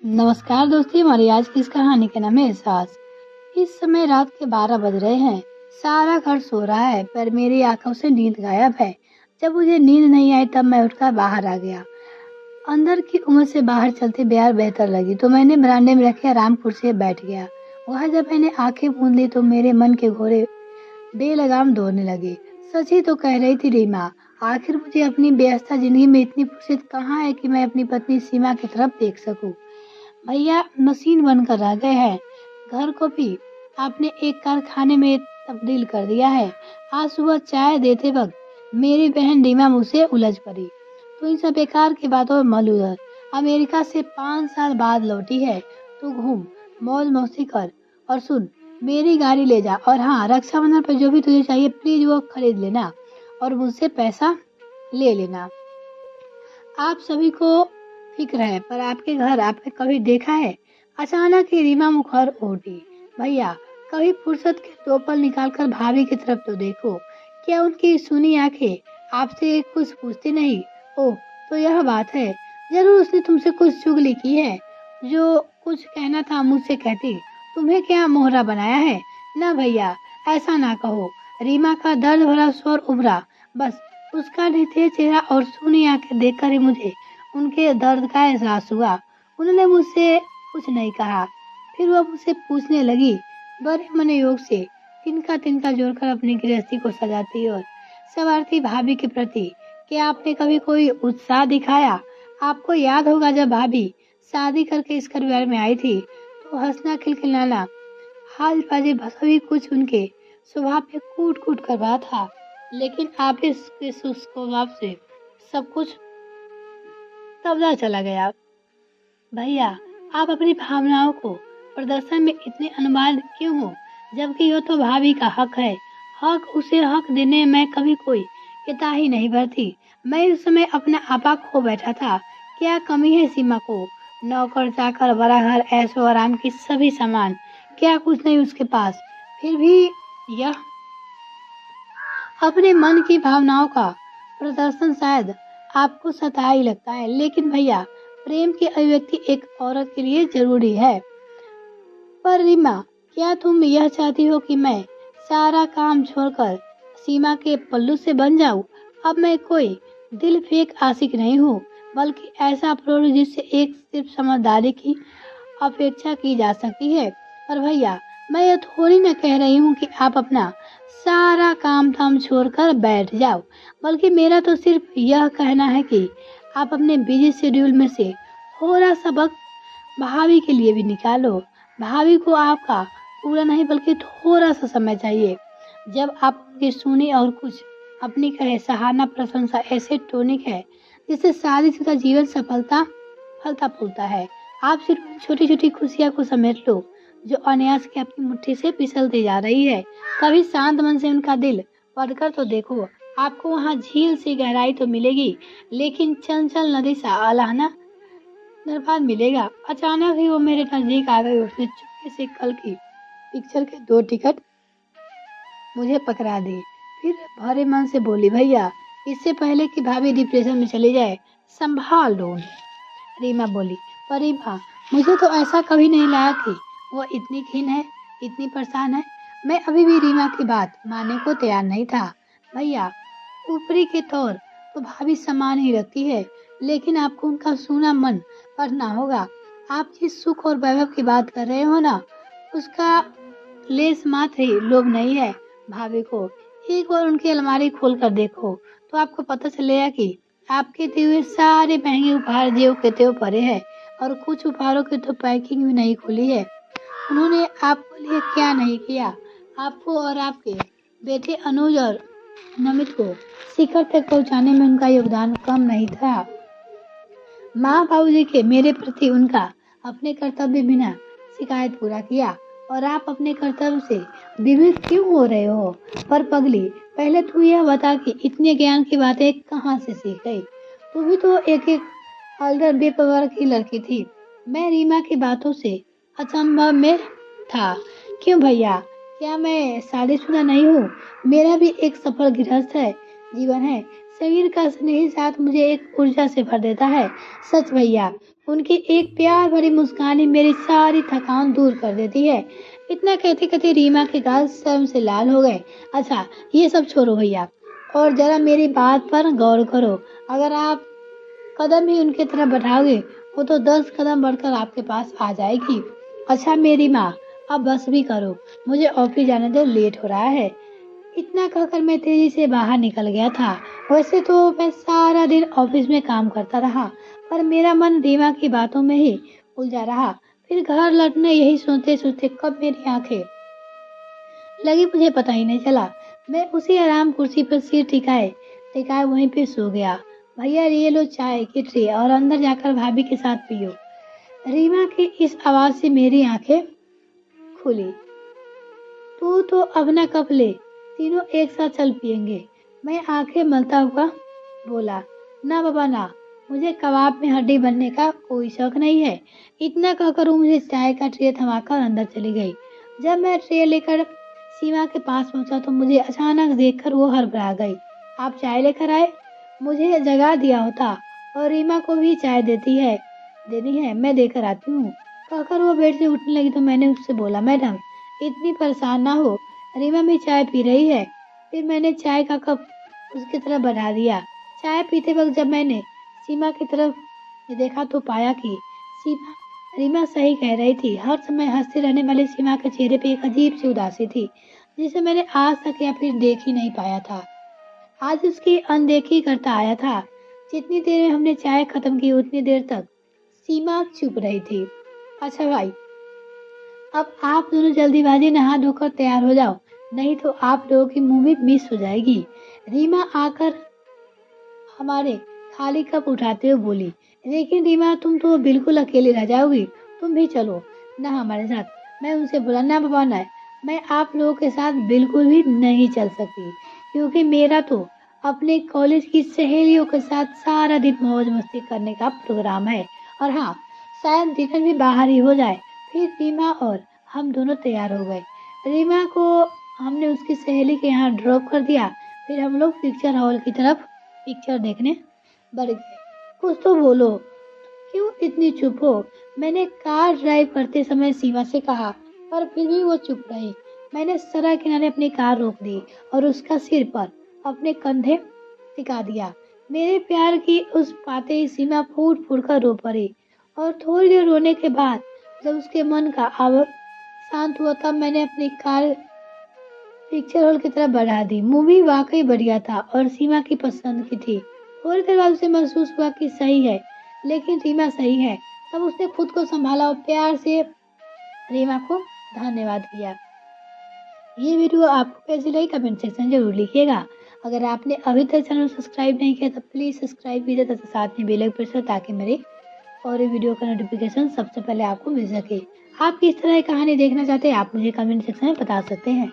नमस्कार दोस्ती, हमारी आज की इस कहानी का नाम है एहसास। इस समय रात के 12 बज रहे हैं। सारा घर सो रहा है पर मेरी आंखों से नींद गायब है। जब मुझे नींद नहीं आई तब मैं उठकर बाहर आ गया। अंदर की उम्र से बाहर चलते बेहद बेहतर लगी तो मैंने बरामदे में रखे आराम कुर्सी पर बैठ गया। वहाँ जब मैंने आंखें मूंद ली तो मेरे मन के घोड़े बेलगाम दौड़ने लगे। सच ही तो कह रही थी रीमा। आखिर मुझे अपनी व्यस्त जिंदगी में इतनी फुर्सत कहाँ है कि मैं अपनी पत्नी सीमा की तरफ देख सकूं। भैया मशीन बनकर रह गए हैं। घर को भी आपने एक कारखाने में तब्दील कर दिया है। आज सुबह चाय देते वक्त मेरी बहन रीमा मुझसे उलझ पड़ी। तो इन सब बेकार की बातों में मत उलझ। अमेरिका से 5 साल बाद लौटी है। तू घूम, मौज मस्ती कर और सुन, मेरी गाड़ी ले जा। और हाँ, रक्षाबंधन पर जो भी तुझे चाहिए प्लीज वो खरीद लेना और मुझसे पैसा ले लेना। आप सभी को फिक्र है पर आपके घर आपने कभी देखा है? अचानक ही रीमा मुखर उठी। भैया, कभी फुर्सत के 2 पल निकाल कर भाभी की तरफ तो देखो। क्या उनकी सुनी आंखें आपसे कुछ पूछती नहीं? ओह, तो यह बात है। जरूर उसने तुमसे कुछ चुगली की है। जो कुछ कहना था मुझसे कहती। तुम्हें क्या मोहरा बनाया है? ना भैया, ऐसा ना कहो। रीमा का दर्द भरा स्वर उभरा। बस उसका नित्य चेहरा और सूनी आंखें देखकर ही मुझे उनके दर्द का एहसास हुआ। उन्होंने मुझसे कुछ नहीं कहा। फिर वह मुझसे पूछने लगी बड़े मनोयोग से, तिनका तिनका जोड़कर अपनी गृहस्थी को सजाती और सवारती भाभी के प्रति क्या आपने कभी कोई उत्साह दिखाया? आपको याद होगा जब भाभी शादी करके इस परिवार में आई थी तो हंसना खिलखिलाना हाल बाजी सभी कुछ उनके स्वभाव पे कूट कूट कर रहा था। लेकिन आप इसके स्वभाव से सब कुछ तबला चला गया। भैया, आप अपनी भावनाओं को प्रदर्शन में इतने अनुमान क्यों हो? जबकि यह तो भाभी का हक है। हक उसे हक देने में कभी कोई कोताही नहीं बरती। मैं उस समय अपना आपा खो बैठा था। क्या कमी है सीमा को? नौकर चाकर, बड़ा घर, ऐशो आराम की सभी सामान, क्या कुछ नहीं उसके पास? फिर भी यह अपने मन की भावनाओं का प्रदर्शन शायद आपको सताई लगता है, लेकिन भैया, प्रेम की अभिव्यक्ति एक औरत के लिए जरूरी है। पर रीमा, क्या तुम यह चाहती हो कि मैं सारा काम छोड़कर सीमा के पल्लू से बन जाऊं? अब मैं कोई दिल फेंक आशिक नहीं हूँ, बल्कि ऐसा प्रोड़ जिससे एक सिर्फ समझदारी की अपेक्षा की जा सकती है। पर भैया, मैं ये थोड़ी ना कह रही हूँ कि आप अपना सारा काम धाम छोड़कर बैठ जाओ, बल्कि मेरा तो सिर्फ यह कहना है कि आप अपने बिजी शेड्यूल में से थोड़ा सा वक्त भाभी के लिए भी निकालो। भाभी को आपका पूरा नहीं बल्कि थोड़ा सा समय चाहिए। जब आप उनकी सुनी और कुछ अपनी कहे सराहना प्रशंसा ऐसे टॉनिक है जिससे शादीशुदा जीवन सफलता फलता फूलता है। आप सिर्फ छोटी छोटी खुशियाँ को समेट लो जो अनायास के आपकी मुट्ठी से फिसलती जा रही है। कभी शांत मन से उनका दिल पढ़कर तो देखो। आपको वहाँ झील सी गहराई तो मिलेगी, लेकिन चंचल नदी सा आलाहना निर्वात मिलेगा। अचानक ही वो मेरे नजदीक आ गई। उसने चुपके से कल की पिक्चर के 2 टिकट मुझे पकड़ा दी। फिर भरे मन से बोली, भैया, इससे पहले कि भाभी डिप्रेशन में चली जाए, संभाल लो उन्हें। रीमा बोली, पर रीमा, मुझे तो ऐसा कभी नहीं लगा कि वो इतनी खीन है, इतनी परेशान है। मैं अभी भी रीमा की बात मानने को तैयार नहीं था। भैया, ऊपरी के तौर तो भाभी समान ही रखती है, लेकिन आपको उनका सूना मन पढ़ना होगा। आप जिस सुख और वैभव की बात कर रहे हो ना, उसका लेस मात्र ही लोभ नहीं है। भाभी को एक बार उनकी अलमारी खोल कर देखो तो आपको पता चलेगा कि आपके दिए हुए सारे महंगे उपहार जेब के त्यों पड़े हैं और कुछ उपहारों की तो पैकिंग भी नहीं खुली है। उन्होंने आपके लिए क्या नहीं किया। आपको और आपके बेटे अनुज और नमित को शिखर तक पहुंचाने में उनका योगदान कम नहीं था। माँ बाबूजी के मेरे प्रति उनका अपने कर्तव्य बिना शिकायत पूरा किया और आप अपने कर्तव्य से विविध क्यों हो रहे हो? पर पगली, पहले तू यह बता कि इतने ज्ञान की बातें कहाँ से सीख गई? तू भी तो एक एक अलडर बेपरवाह की लड़की थी। मैं रीमा की बातों से अचंभव में था। क्यों भैया, क्या मैं शादीशुदा नहीं हूँ? मेरा भी एक सफल गृहस्थ है जीवन है। समीर का स्नेही साथ मुझे एक ऊर्जा से भर देता है। सच भैया, उनकी एक प्यार भरी मुस्कान ही मेरी सारी थकान दूर कर देती है। इतना कहते कहते रीमा के गाल शर्म से लाल हो गए। अच्छा, ये सब छोड़ो भैया, और जरा मेरी बात पर गौर करो। अगर आप कदम ही उनकी तरफ बढ़ाओगे, वो तो 10 कदम बढ़कर आपके पास आ जाएगी। अच्छा मेरी माँ, अब बस भी करो, मुझे ऑफिस जाने दो, लेट हो रहा है। इतना कहकर मैं तेजी से बाहर निकल गया था। वैसे तो मैं सारा दिन ऑफिस में काम करता रहा, पर मेरा मन रीमा की बातों में ही उलझा रहा। फिर घर लौटने यही सोचते सोचते कब मेरी आंखें लगी मुझे पता ही नहीं चला। मैं उसी आराम कुर्सी पर सिर टिकाए टिकाए वहीं पे सो गया। भैया ये लो चाय की ट्रे और अंदर जाकर भाभी के साथ पियो। रीमा की इस आवाज से मेरी आंखें खुली। तू तो अब ना कप ले, तीनों एक साथ चल पियेंगे। मैं आंखें मलता हुआ बोला, ना बाबा ना, मुझे कबाब में हड्डी बनने का कोई शौक नहीं है। इतना कहकर वो मुझे चाय का ट्रे थमाकर अंदर चली गई। जब मैं ट्रे लेकर सीमा के पास पहुंचा तो मुझे अचानक देखकर वो हड़बड़ा गई। आप चाय लेकर आए? मुझे जगा दिया होता और रीमा को भी चाय देनी है, मैं देकर आती हूँ। कहकर वो बेड से उठने लगी तो मैंने उससे बोला, मैडम इतनी परेशान ना हो, रीमा भी चाय पी रही है। फिर मैंने चाय का कप उसकी तरफ बढ़ा दिया। चाय पीते वक्त जब मैंने सीमा की तरफ देखा तो पाया कि सीमा रीमा सही कह रही थी। हर समय हंसते रहने वाली सीमा के चेहरे पे एक अजीब सी उदासी थी, जिसे मैंने आज तक या फिर देख ही नहीं पाया था। आज उसकी अनदेखी करता आया था। जितनी देर में हमने चाय खत्म की उतनी देर तक सीमा चुप रही थी। अच्छा भाई, अब आप दोनों जल्दीबाजी नहा धोकर तैयार हो जाओ, नहीं तो आप लोगों की मूवी मिस हो जाएगी। रीमा आकर हमारे खाली कप उठाते हुए बोली, लेकिन रीमा तुम तो बिल्कुल अकेली रह जाओगी, तुम भी चलो ना हमारे साथ। मैं उनसे बोला, ना बाबा ना, मैं आप लोगों के साथ बिल्कुल भी नहीं चल सकती, क्योंकि मेरा तो अपने कॉलेज की सहेलियों के साथ सारा दिन मौज मस्ती करने का प्रोग्राम है। और हाँ, शायद डिनर भी बाहर ही हो जाए। फिर रीमा और हम दोनों तैयार हो गए। रीमा को हमने उसकी सहेली के यहाँ ड्रॉप कर दिया। फिर हम लोग पिक्चर हॉल की तरफ पिक्चर देखने बढ़ गए। कुछ तो बोलो, क्यों इतनी चुप हो? मैंने कार ड्राइव करते समय सीमा से कहा, पर फिर भी वो चुप रही। मैंने सड़क किनारे अपनी कार रोक दी और उसका सिर पर अपने कंधे टिका दिया। मेरे प्यार की उस पाते ही सीमा फूट फूट कर रो पड़ी, और थोड़ी देर रोने के बाद जब उसके मन का आवर शांत हुआ तब मैंने अपनी कार पिक्चर हॉल की तरफ बढ़ा दी। मूवी वाकई बढ़िया था और सीमा की पसंद की थी। थोड़ी देर बाद उसे महसूस हुआ कि सही है, लेकिन रीमा सही है। तब उसने खुद को संभाला और प्यार से रीमा को धन्यवाद किया। ये वीडियो आपको कैसी लगी कमेंट सेक्शन में जरूर लिखिएगा। अगर आपने अभी तक चैनल सब्सक्राइब नहीं किया तो प्लीज़ सब्सक्राइब कीजिए तथा साथ में बेल आइकन प्रेस करें ताकि मेरे और वीडियो का नोटिफिकेशन सबसे पहले आपको मिल सके। आप किस तरह की कहानी देखना चाहते हैं आप मुझे कमेंट सेक्शन में बता सकते हैं।